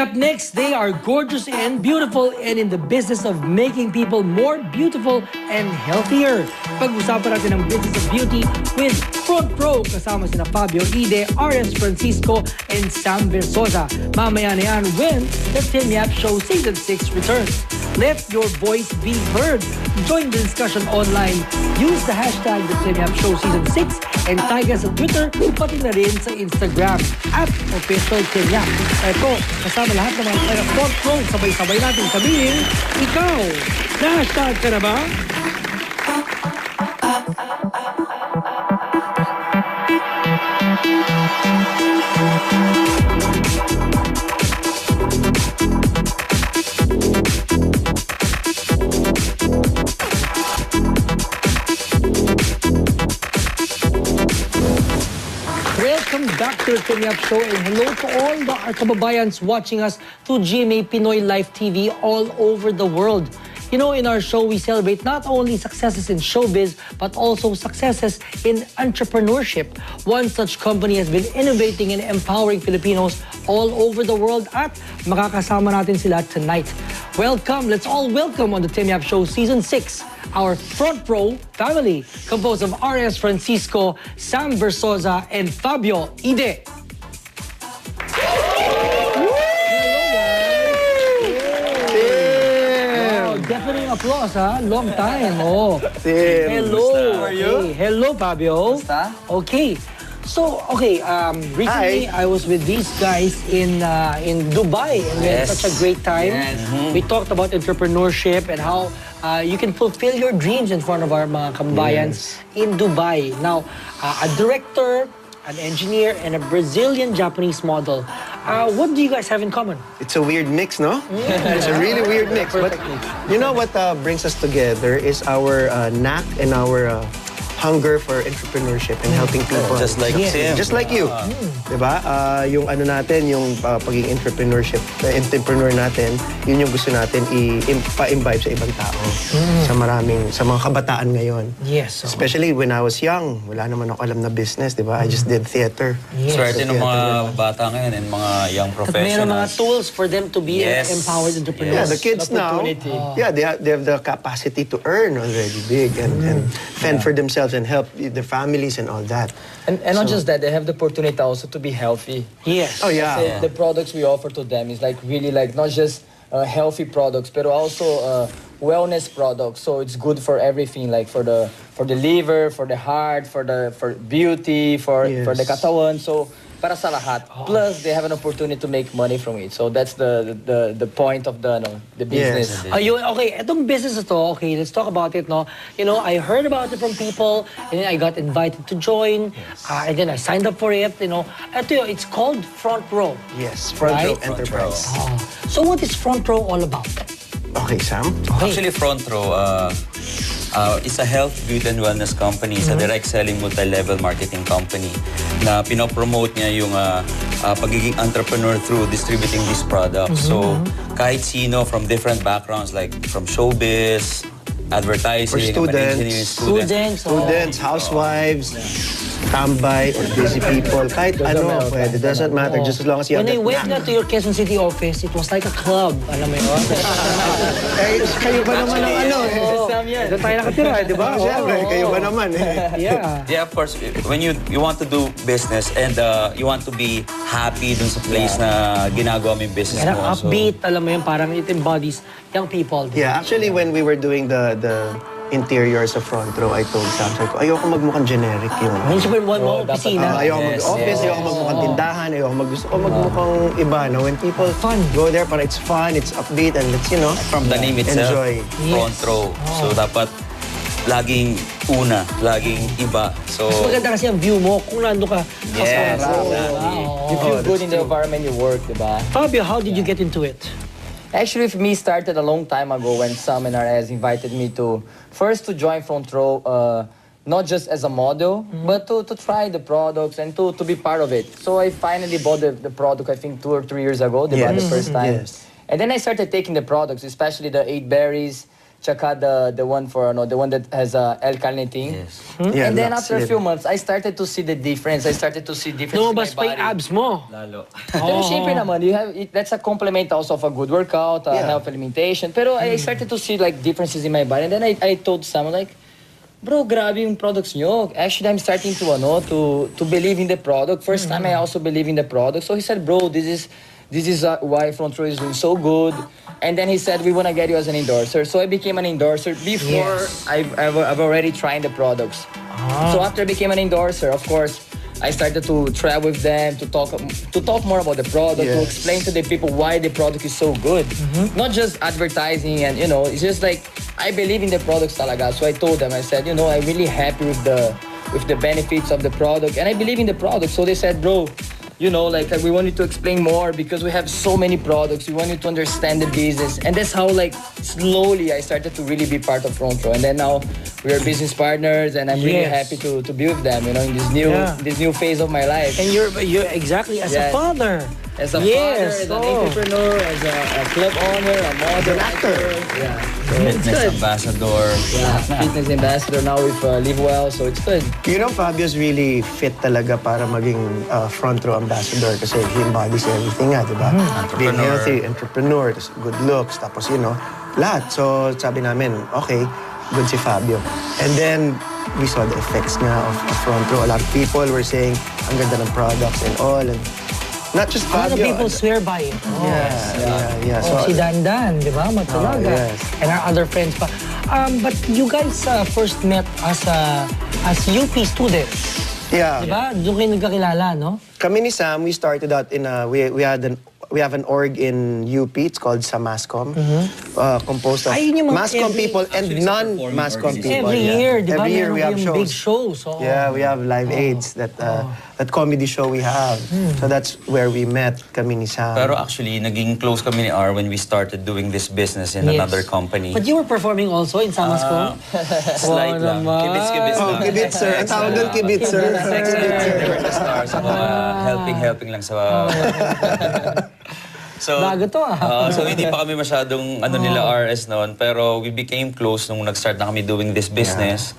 Up next, they are gorgeous and beautiful and in the business of making people more beautiful and healthier. Pag-usapan natin ang business of beauty with FrontRow kasama sina Fabio Ide, R.S. Francisco, and Sam Verzosa. Mamaya na yan when the TIM YAP Show Season 6 returns. Let your voice be heard. Join the discussion online. Use the hashtag the TIM YAP Show Season 6 and tag us sa Twitter pati na rin sa Instagram at official TIM YAP. Ito, kasama lahat ng mga taga FrontRow, sabay-sabay natin sabihin, ikaw, na-hashtag ka na ba? Welcome back to the TIM YAP Show and hello to all our kababayans watching us through GMA Pinoy Live TV all over the world. You know, in our show, we celebrate not only successes in showbiz, but also successes in entrepreneurship. One such company has been innovating and empowering Filipinos all over the world at makakasama natin sila tonight. Welcome, let's all welcome on the TIM YAP Show Season 6, our FrontRow family, composed of R.S. Francisco, Sam Verzosa, and Fabio Ide. Definitely applause, ha? Long time. Oh. Hello. How are you? Okay. Hello, Fabio. Okay. So, okay, recently I was with these guys in Dubai and we had such a great time. We talked about entrepreneurship and how you can fulfill your dreams in front of our mga kabayans in Dubai. Now, a director, an engineer, and a Brazilian Japanese model. What do you guys have in common? It's a weird mix, no? It's a really weird mix. But you know what brings us together is our knack and our hunger for entrepreneurship and helping people. Just like Tim. Just like you. Diba? Yung ano natin, yung pagiging entrepreneur natin, yun yung gusto natin i-imbibe sa ibang tao. Sa mga kabataan ngayon. Yes. Especially when I was young, wala naman ako alam na business, diba? I just did theater. Swerte ng mga bata ngayon and mga young professionals. At mayroon mga tools for them to be empowered entrepreneurs. Yeah, the kids now, they have the capacity to earn already big and fend for themselves and help their families and all that. And not just that, they have the opportunity also to be healthy. Yes. Oh yeah. The products we offer to them is like really like not just healthy products, but also wellness products. So it's good for everything, like for the liver, for the heart, for beauty, for the katawan. So para sa lahat. Plus, they have an opportunity to make money from it. So that's the point of the business. Yes. Ayun, okay, itong business na to, okay, let's talk about it, no? You know, I heard about it from people, and then I got invited to join, and then I signed up for it, you know. Ito yun, it's called FrontRow. Yes, FrontRow Enterprise. So what is FrontRow all about? Okay, Sam? Actually, FrontRow is a health, beauty, and wellness company. It's a direct selling multi-level marketing company na pinopromote niya yung pagiging entrepreneur through distributing these products. So, kahit sino from different backgrounds like from showbiz, advertising, students, housewives, tambay, or busy people. Kahit ano, pwede. Doesn't matter. Just as long as you have that When I went to your Quezon City office, it was like a club. Alam mo yun? Kayo ba naman ang ano? Doon tayo nakatira, di ba? Siyempre, kayo ba naman Yeah, of course. When you want to do business and you want to be happy dun sa place na ginagawa mo yung business mo. Upbeat, alam mo yun, parang it embodies young people. Yeah, actually, when we were doing the interiors of FrontRow, I told Sam, ayoko magmukhang generic yun. Ngayon siya mo opisina. Ayoko mag-office, ayoko magmukhang tindahan, gusto ko magmukhang iba. No? When people go there, para it's fun, it's upbeat, and let's, from the name itself, enjoy. FrontRow. So, dapat laging una, laging iba. So, mas maganda kasi ang view mo kung nando ka. Yes. You feel good in the environment you work, diba? Fabio, how did you get into it? Actually, me started a long time ago when Sam and RS invited me to join FrontRow, not just as a model, but to try the products and to be part of it. So I finally bought the product, I think 2 or 3 years ago, the first time. And then I started taking the products, especially the 8 berries, tsaka the one for the one that has L-carnitine. Yes. Yeah, And then Lux, after a few yeah. months, I started to see the difference. I started to see difference Lumabas in pa my yung body. abs mo. Lalo. Pero syempre naman, that's a complement also of a good workout, Yeah. health alimentation. Pero I started to see like differences in my body. And then I told someone like, bro, grabe yung products nyo. Actually, I'm starting to believe in the product. First time I also believe in the product. So he said, bro, this is why FrontRow is doing so good. And then he said, we want to get you as an endorser. So I became an endorser before I've already tried the products. So after I became an endorser, of course, I started to travel with them to talk more about the product, to Yes. explain to the people why the product is so good. Not just advertising and it's just like I believe in the products talaga. So I told them, I said, I'm really happy with the benefits of the product and I believe in the product. So they said, bro, like we want you to explain more because we have so many products. We want you to understand the business. And that's how like slowly I started to really be part of FrontRow. And then now we are business partners and I'm really Yes. happy to be with them, in this new phase of my life. And you're exactly as a Yes. father. As a Yes, father, as an oh. entrepreneur, as a club owner, a model, actor. Yeah. So it's Fitness good. ambassador. Yeah, fitness ambassador now with Live Well, so it's good. Fabio's really fit talaga para maging front row ambassador kasi he embodies everything nga, di ba? Being Entrepreneur. healthy, entrepreneur, tas good looks, tapos lahat. So sabi namin, okay, good si Fabio. And then, we saw the effects nga of front row. A lot of people were saying, ang ganda ng products and all. And not just A lot of Fabio. people swear by it. Yeah. Oh, si Dandan, di ba? Matulaga. yes. And our other friends pa. But you guys first met as UP students. Yeah. Di ba? Doon kayo nagkakilala, no? Kami ni Sam, we started out in we have an org in UP. It's called Samascom. Composed of Ay, yun yung mga Mascom every- people and Actually, it's a non-Mascom performing people. Every year, di ba? Every year Meron we have kayong big shows. shows. Oh. Yeah, we have live aids that comedy show we have. So that's where we met kami ni Sam. Pero actually, naging close kami ni R when we started doing this business in Yes. another company. But you were performing also in Samasco? Slight lang. naman. Kibits-kibits Oh, lang. kibitzer. Ang tawag doon, kibitzer. They were the stars. Helping lang sa... So, Bago to so hindi pa kami masyadong nila RS noon, pero we became close nung nag-start na kami doing this business.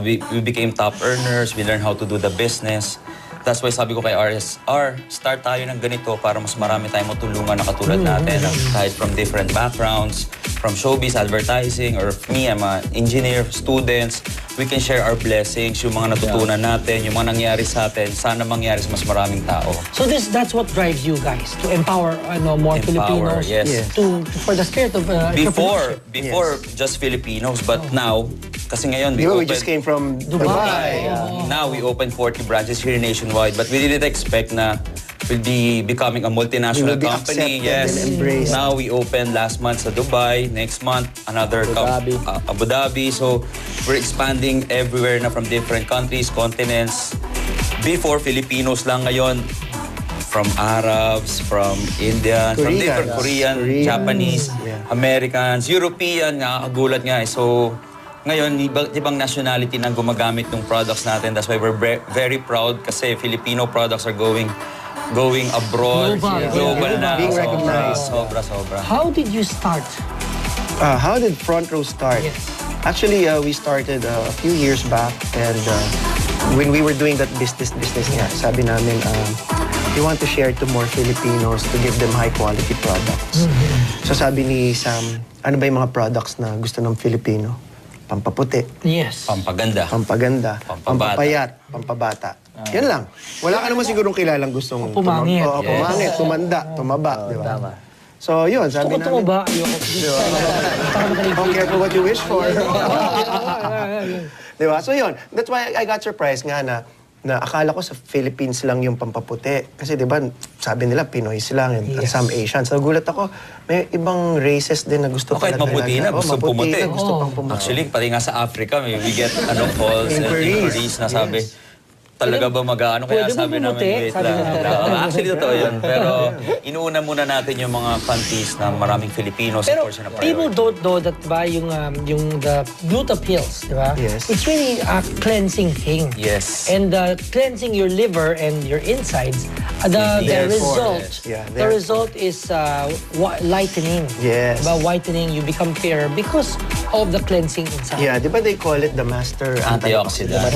We became top earners, we learned how to do the business. That's why sabi ko kay RS, start tayo ng ganito para mas marami tayong matulungan na katulad natin. Kahit from different backgrounds, from showbiz, advertising, or me, I'm an engineer, students. We can share our blessings, yung mga natutunan natin, yung mga nangyari sa atin, sana mangyari sa mas maraming tao. So that's what drives you guys to empower more Empower, Filipinos yes. for the spirit of Before just Filipinos, but now, kasi ngayon Di ba, we just came from Dubai. Dubai. Now we opened 40 branches here nationwide, but we didn't expect na we'll be becoming a multinational We will be company. accepted and embraced. Now we opened last month sa Dubai, next month another Abu Dhabi. So we're expanding everywhere na from different countries, continents. Before Filipinos lang, ngayon from Arabs, from Indians, from different Korean, Japanese, Americans, European, nakakagulat nga. So ngayon, ibang nationality na gumagamit ng products natin. That's why we're very proud kasi Filipino products are going abroad, global na. Being recognized. Sobra. How did you start? How did FrontRow start? Yes. Actually, we started a few years back, and when we were doing that business nga, sabi namin, we want to share to more Filipinos to give them high-quality products. So sabi ni Sam, ano ba yung mga products na gusto ng Filipino? Pampaputi, Yes. Pampaganda. pampaganda, Pampabata. pampapayat, pampabata. Yan lang. Wala ka naman sigurong kilalang gustong Pumangit. Oo, pumangit, tumanda, tumaba, di ba? Tama. So yun, sabi Ito namin. ba? Ayoko. Don't care for what you wish for. Di ba? So yun, that's why I got surprised nga na akala ko sa Philippines lang yung pampaputi. Kasi di ba, sabi nila Pinoys lang and some Asians. So gulat ako, may ibang races din na gusto Kahit maputi na, gusto maputi pumuti. na, gusto pang pumuti. Actually, pati nga sa Africa, we get calls and inquiries na sabi, talaga ba mag-ano? Kaya Pwede ba sabi namin, bumuti? wait Sabi lang. nila. Actually, totoo yun. Pero inuuna muna natin yung mga countries na maraming Filipinos, of Pero course, na people priority. don't know that ba yung the gluta pills, di ba? Yes. It's really a cleansing thing. Yes. And cleansing your liver and your insides, the Therefore, result, yes. Yeah, the result is lightening. Yes. Diba? Whitening, you become fairer because of the cleansing inside. Yeah, di ba they call it the master Antioxidant.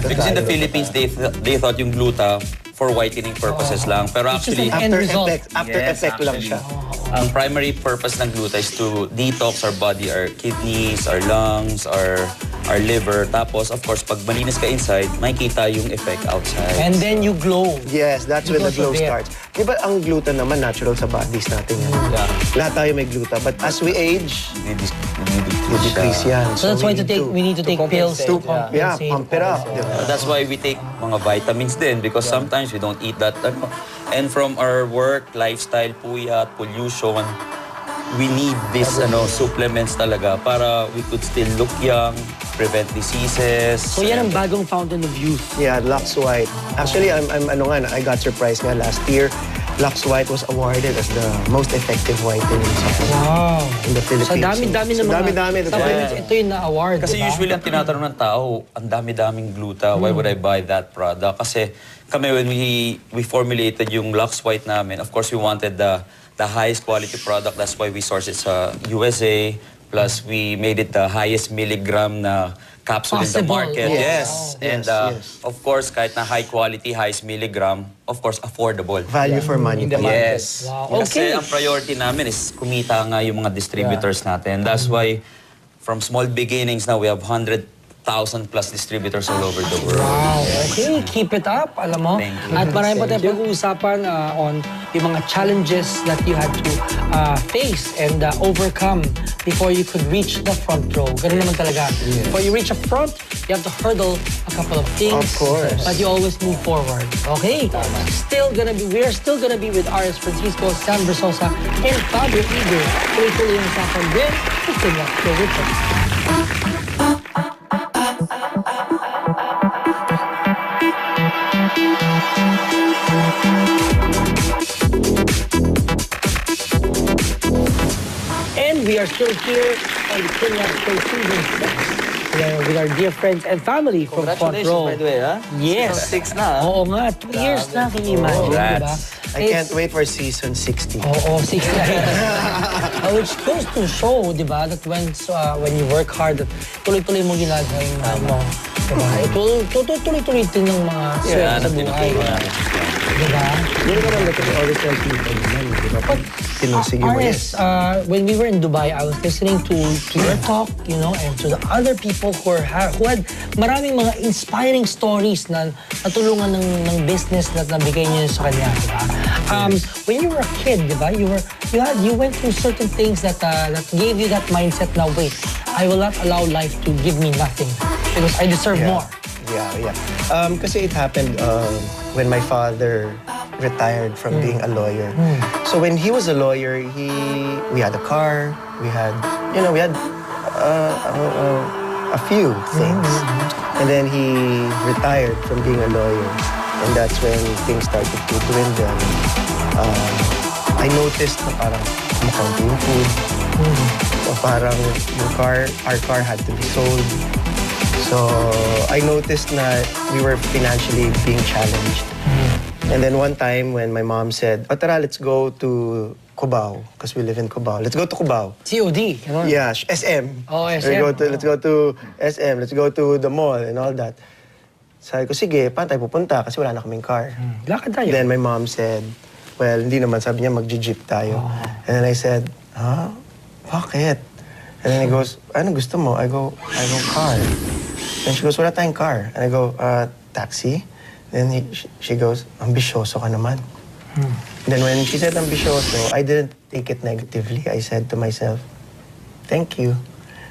Because in the Philippines, they thought yung gluta for whitening purposes lang. Pero It's just actually, an end result. After effect lang actually, siya. ang primary purpose ng gluta is to detox our body, our kidneys, our lungs, our liver. Tapos, of course, pag malinis ka inside, makikita yung effect outside. And then you glow. Yes, that's when the glow Because of it. starts. Di ba ang gluta naman natural sa bodies natin yan? Lahat tayo may gluta. But as we age, decrease yan. So that's why we need to take pills to compensate, Yeah, compensate. pump it up. di ba? That's why we take mga vitamins din because sometimes we don't eat that. And from our work, lifestyle, puyat, pollution, we need these supplements talaga para we could still look young, prevent diseases. So yan ang bagong fountain of youth. Yeah, Lux White. Actually, I got surprised nga last year. Lux White was awarded as the most effective whitening supplement Wow. in the Philippines. So dami-dami ng mga dami-dami. supplements. Ito yung na-award, Kasi diba? usually ang tinatanong ng tao, ang dami-daming gluta, why would I buy that product? Kasi kami when we formulated yung Lux White namin, of course we wanted the highest quality product. That's why we sourced it sa USA. Plus we made it the highest milligram na capsule in the Possible. market. Yes. And Yes. of course, kahit na high quality, highest milligram, of course, affordable. Value for money. In the market. Yes. Wow. Kasi Okay. ang priority namin is kumita nga yung mga distributors natin. That's why from small beginnings now, we have 100,000 plus distributors all over the world. Wow, okay. Keep it up, alam mo. Thank you. At marami pa tayong pag-uusapan on yung mga challenges that you had to face and overcome before you could reach the front row. Ganun naman talaga. Before you reach a front, you have to hurdle a couple of things. Of course. But you always move forward. Okay? We are still gonna be with R.S. Francisco, Sam Verzosa, and Fabio Ide. Tuloy-tuloy yung usapan din. Still not still with us. And we are still here on the TIM YAP Show Season 6 with our dear friends and family from Front Row. Congratulations, by the way, ha? Yes. Season 6 na, ha? Oo nga, 2 years na, can you imagine, diba? I can't wait for season 60. Oo, 6 na rin. Which goes to show, di ba, that when you work hard, that tuloy-tuloy mo ginagawa yung mo. Diba? Tuloy-tuloy din ng mga swerte sa buhay. Diba? Yun naman that we always tell people naman, di ba? Pag sinusigi mo RS, when we were in Dubai, I was listening to your talk, and to the other people who had maraming mga inspiring stories na natulungan ng business na nabigay niyo sa kanya, diba? When you were a kid, diba, you went through certain things that gave you that mindset na, wait, I will not allow life to give me nothing because I deserve more. Yeah. Kasi it happened when my father retired from being a lawyer. So when he was a lawyer, we had a car, we had a few things. And then he retired from being a lawyer. And that's when things started to dwindle. I noticed na parang kumakaunti yung food. So parang our car had to be sold. So I noticed na we were financially being challenged. And then one time when my mom said, tara, let's go to Cubao, because we live in Cubao. Let's go to Cubao. COD, ano? Yeah, SM. Oh, SM. Let's go to SM. Let's go to the mall and all that. Sabi ko, sige, paano tayo pupunta? Kasi wala na kaming car. Lakad tayo. Then my mom said, well, hindi naman. Sabi niya, mag-jeep tayo. And then I said, bakit? And then he goes, ano gusto mo? I go, car. Then she goes, wala tayong car. And I go, taxi? Then she goes, ambisyoso ka naman. Then when she said ambisyoso, I didn't take it negatively. I said to myself, thank you.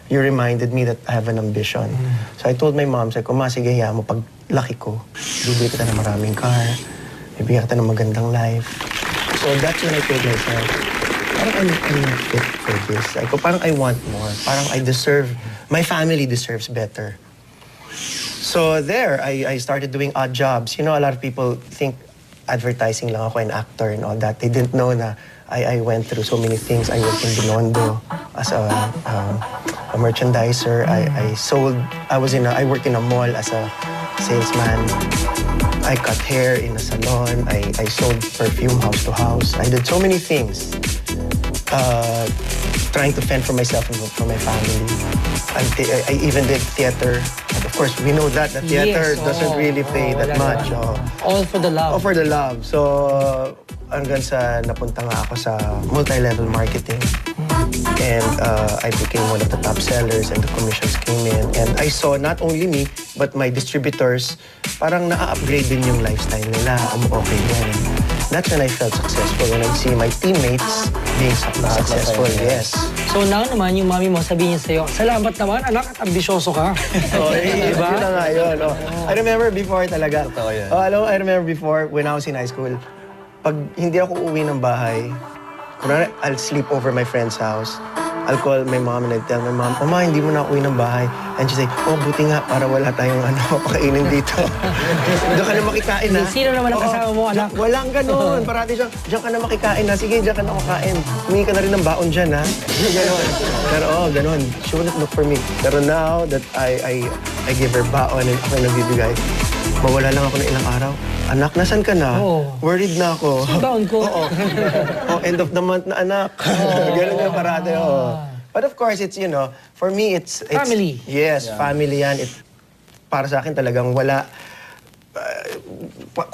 You reminded me that I have an ambition. So I told my mom, sabi ko, ma, sige, hiya mo, pag laki ko, bibili kita ng maraming car, bibigyan kita ng magandang life. So that's when I told myself, parang I'm not fit for this. Sabi ko, parang I want more. Parang my family deserves better. So there, I started doing odd jobs. A lot of people think advertising lang ako, an actor and all that. They didn't know na I went through so many things. I worked in Binondo as a merchandiser. I worked in a mall as a salesman. I cut hair in a salon. I sold perfume house to house. I did so many things. trying to fend for myself and for my family. I even did theater. And of course, we know that the theater doesn't really pay that much. All for the love. All for the love. So, hanggang sa napunta nga ako sa multi-level marketing. And I became one of the top sellers and the commissions came in. And I saw not only me, but my distributors, parang na-upgrade din yung lifestyle nila. Okay din. That's when I felt successful. When I see my teammates being successful, yes. So now naman, yung mami mo sabihin niya sa'yo, salamat naman anak at ambisyoso ka. Diba? Yun na nga yun. I remember before talaga. I remember before when I was in high school, pag hindi ako uwi ng bahay, I'll sleep over my friend's house. I'll call my mom and I'll tell my mom, Mama, hindi mo na uwi ng bahay. And she say, buti nga para wala tayong pakainin dito. Diyan ka na makikain ha. Sino naman ang kasama mo, anak? Walang ganun. Parati siya, diyan ka na makikain ha. Sige, diyan ka na makain. Humingi ka na rin ng baon dyan ha. Ganon. Pero ganun. She wouldn't look for me. Pero now that I give her baon and ako nagbibigay, mawala lang ako ng ilang araw. Anak, nasan ka na? Worried na ako. Baon ko. End of the month na anak. Ganun yung parate. But of course, it's, for me, it's family. Yes, family yan. Para sa akin talagang wala,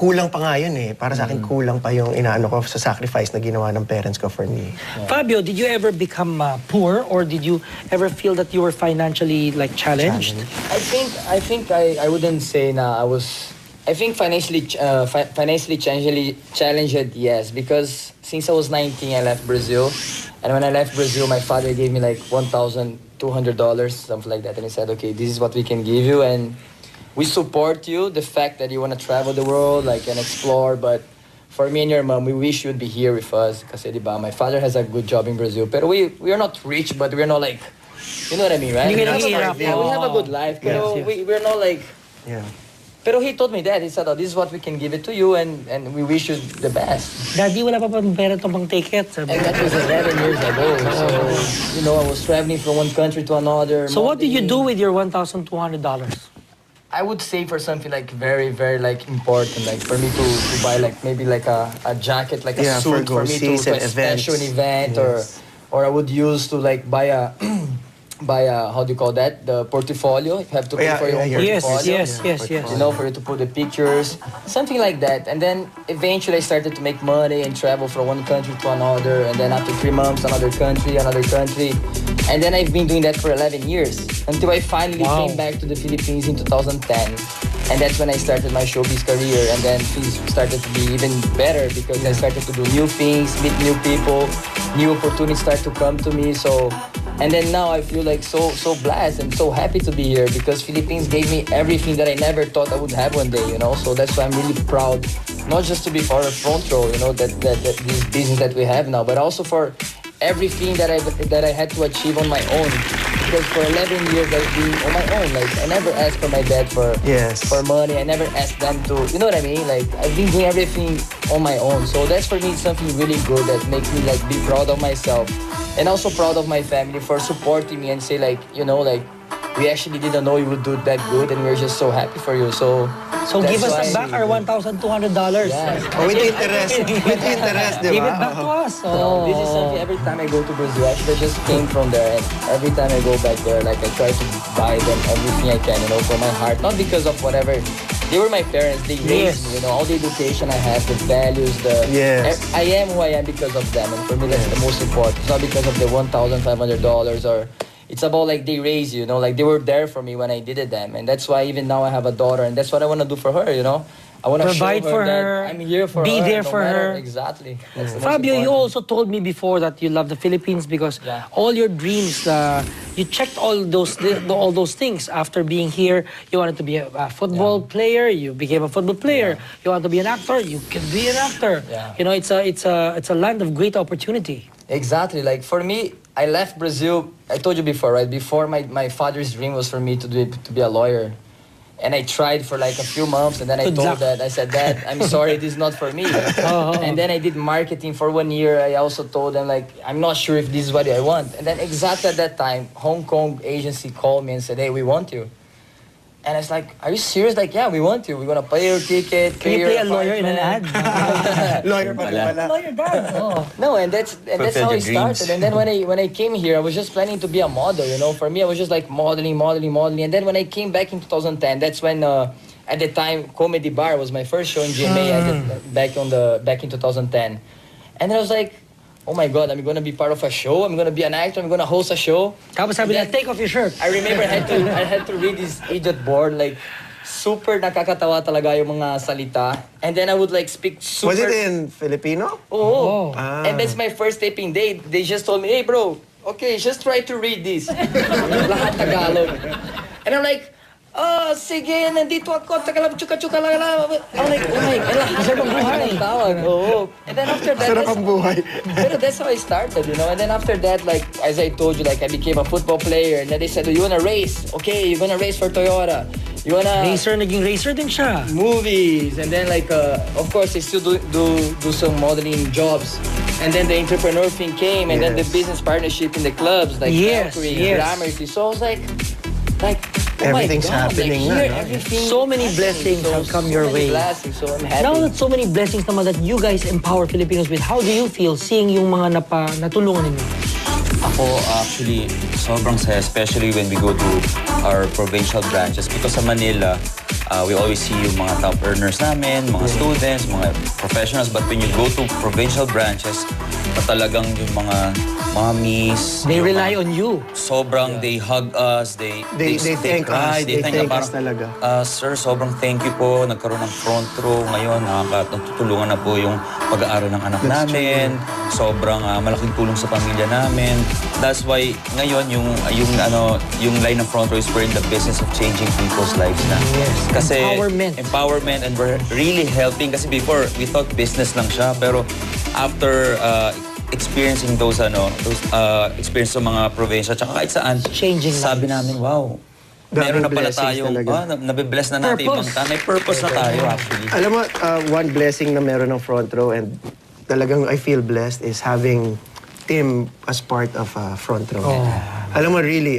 kulang pa nga yun eh. Para sa akin, kulang pa yung inaano ko sa sacrifice na ginawa ng parents ko for me. Fabio, did you ever become poor or did you ever feel that you were financially challenged? I think I wouldn't say I was. I think financially challenged, yes, because since I was 19, I left Brazil, and when I left Brazil, my father gave me like $1,200, something like that, and he said, "Okay, this is what we can give you, and we support you. The fact that you want to travel the world, and explore, but for me and your mom, we wish you'd be here with us, because my father has a good job in Brazil, but we are not rich, but we're not like, you know what I mean, right? We have a good life, but we're not like." Yeah. Pero he told me that. He said, this is what we can give it to you and we wish you the best. Daddy, wala pa pang pera itong pang ticket. And that was 11 years ago. So, I was traveling from one country to another. So what did you do with your $1,200? I would save for something very, very important, for me to buy maybe a jacket, a suit for me to a special event, yes. or I would use to buy a how do you call that? The portfolio. You have to pay for your own portfolio. Yes. For you to put the pictures, something like that. And then eventually I started to make money and travel from one country to another. And then after 3 months, another country. And then I've been doing that for 11 years until I finally came back to the Philippines in 2010. And that's when I started my showbiz career. And then things started to be even better because I started to do new things, meet new people, new opportunities start to come to me. And then now I feel so blessed and so happy to be here because Philippines gave me everything that I never thought I would have one day, So that's why I'm really proud, not just to be part of FrontRow, that this business that we have now, but also for everything that I had to achieve on my own. Because for 11 years I've been on my own. I never asked for my dad for money. I never asked them to, you know what I mean? I've been doing everything on my own. So that's for me something really good that makes me be proud of myself. And also proud of my family for supporting me and say we actually didn't know you would do that good and we're just so happy for you. So give us back our $1,200. Yes. With interest. Give it back to us. This is something every time I go to Brazil. Actually, I just came from there and every time I go back there, I try to buy them everything I can, from my heart. Not because of whatever. They were my parents. They raised me, all the education I have, the values, I am who I am because of them. And for me, that's the most important. It's not because of the $1,500 or... It's about they raised you, they were there for me when I did it them. And that's why even now I have a daughter and that's what I want to do for her, I want to provide show for her her, I'm here for be her. there for her. Exactly. Fabio, you also told me before that you love the Philippines because all your dreams, you checked all those things after being here. You wanted to be a football player, you became a football player. You want to be an actor, you can be an actor. It's a land of great opportunity. Exactly. For me, I left Brazil. I told you before, right? Before my father's dream was for me to be a lawyer. And I tried for a few months and then I told Dad, I said, Dad, I'm sorry, this is not for me. And then I did marketing for 1 year. I also told them I'm not sure if this is what I want. And then exactly at that time, Hong Kong agency called me and said, hey, we want you. And it's like, are you serious? Like, yeah, we want you. We're gonna pay your ticket. Can you play a lawyer in an ad? Lawyer pa rin pala. Lawyer dad. Oh. No, and that's Fulfill how your it started. dreams. And then when I came here, I was just planning to be a model. You know, for me, I was just like modeling. And then when I came back in 2010, that's when at the time Comedy Bar was my first show in GMA. Back in 2010, and I was like, oh my God, I'm gonna be part of a show. I'm gonna be an actor. I'm gonna host a show. Tapos sabi And na, then- take off your shirt. I remember I had to read this idiot board, like super nakakatawa talaga yung mga salita. And then I would like speak super... Was it in Filipino? Oo. Ah. And that's my first taping day. They just told me, hey bro, okay, just try to read this. Lahat Tagalog. And I'm like, oh, sige, nandito ako, tagalog, chuka-chuka lang. I'm like, oh my God, lahat ng buhay. Tawag, oo. And then after that, Sarap ang buhay. pero that's how I started, you know. And then after that, like, as I told you, like, I became a football player. And then they said, oh, you wanna race? Okay, you're gonna race for Toyota. You wanna... Naging racer din siya. movies, and then like of course I still do some modeling jobs, and then the entrepreneur thing came, and then the Yes. business partnership in the clubs like Yes, Mercury, yes. Gramercy. So I was like oh Everything's my God, happening like, na, here, no? everything So many happening. blessings So- have come so your many way. blessings, so I'm happy. Now that so many blessings naman that you guys empower Filipinos with, how do you feel seeing yung mga natulungan ninyo? Ako, actually, sobrang saya, especially when we go to our provincial branches. Because sa Manila, we always see yung mga top earners namin, mga students, mga professionals. But when you go to provincial branches, talagang yung mga mommies, They yung rely mga- on you. Sobrang they hug us, they thank cry, us. They thank us parang, talaga. Sir, sobrang thank you po. Nagkaroon ng front row ngayon. Natutulungan na po yung pag-aaral ng anak namin. Sobrang malaking tulong sa pamilya namin. That's why ngayon yung line ng front row is we're in the business of changing people's lives na. Yes. Kasi Empowerment. and we're really helping kasi before we thought business lang siya pero after experiencing those experience sa mga probinsya tsaka kahit saan Changing sabi lives. namin wow meron na pala blessings tayong talaga. nabibless na natin ibang Purpose. may purpose na tayo actually. Alam mo, one blessing na meron ng Front Row and talagang I feel blessed is having Tim as part of Front Row. Alam mo, really,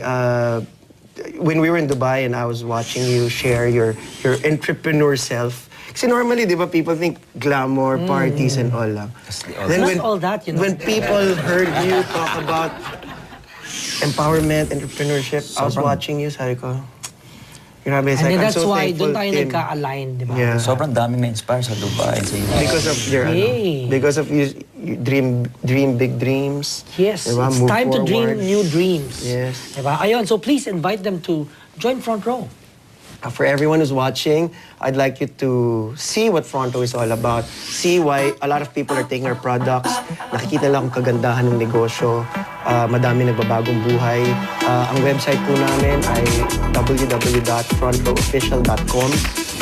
when we were in Dubai and I was watching you share your entrepreneur self, kasi normally, di ba, people think glamour, parties, and all lang. Then Not all that, you know. When people heard you talk about empowerment, entrepreneurship, I was watching you, sabi ko, grabe, it's And like, then I'm that's so why thankful, doon tayo Tim. nagka-align, di ba? Yeah. Sobrang daming na-inspire sa Dubai sa US. Because of your Hey. because of you dream big dreams. Yes, Diba? it's Move time to dream forward. new dreams. Yes. Diba? Ayun, so please invite them to join Front Row. For everyone who's watching, I'd like you to see what Front Row is all about. See why a lot of people are taking our products. Nakikita lang kung kagandahan ng negosyo. Madami nagbabagong buhay. Ang website po namin ay www.frontrowofficial.com.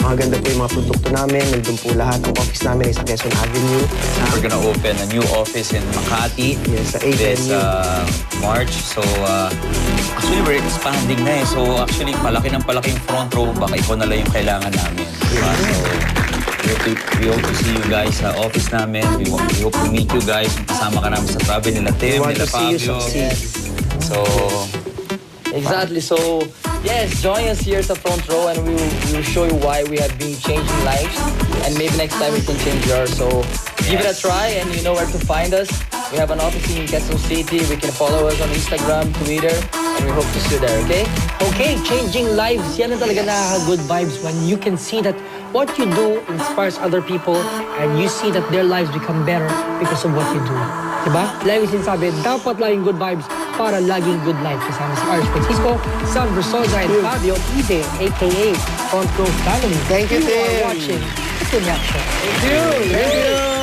Maganda po yung mga produkto namin. Nandun po lahat. Ang office namin ay sa Quezon Avenue. We're gonna open a new office in Makati Yes, sa 8th this Avenue. March. So, actually, we're expanding na eh. So, actually, palaki ng palaki yung front row. Baka ikaw na lang yung kailangan namin. Diba? So, we hope to see you guys sa office namin. We hope to meet you guys. Kasama ka namin sa travel nila Tim, We want nila to see you Fabio. succeed. So, Exactly. So, yes, join us here at the Front Row, and we will show you why we have been changing lives, and maybe next time we can change yours. So, give it a try, and you know where to find us. We have an office in Quezon City. We can follow us on Instagram, Twitter, and we hope to see you there. Okay? Okay, changing lives. Yan ang talaga nakaka-good vibes when you can see that what you do inspires other people and you see that their lives become better because of what you do. Diba? Lagi sinasabi, dapat laging good vibes para laging good life. Kasama si Irish Francisco, Sam Verzosa, and Fabio Ide, a.k.a. Front Row Family. Thank you, You are Tim. watching the TIM YAP Show. Thank you.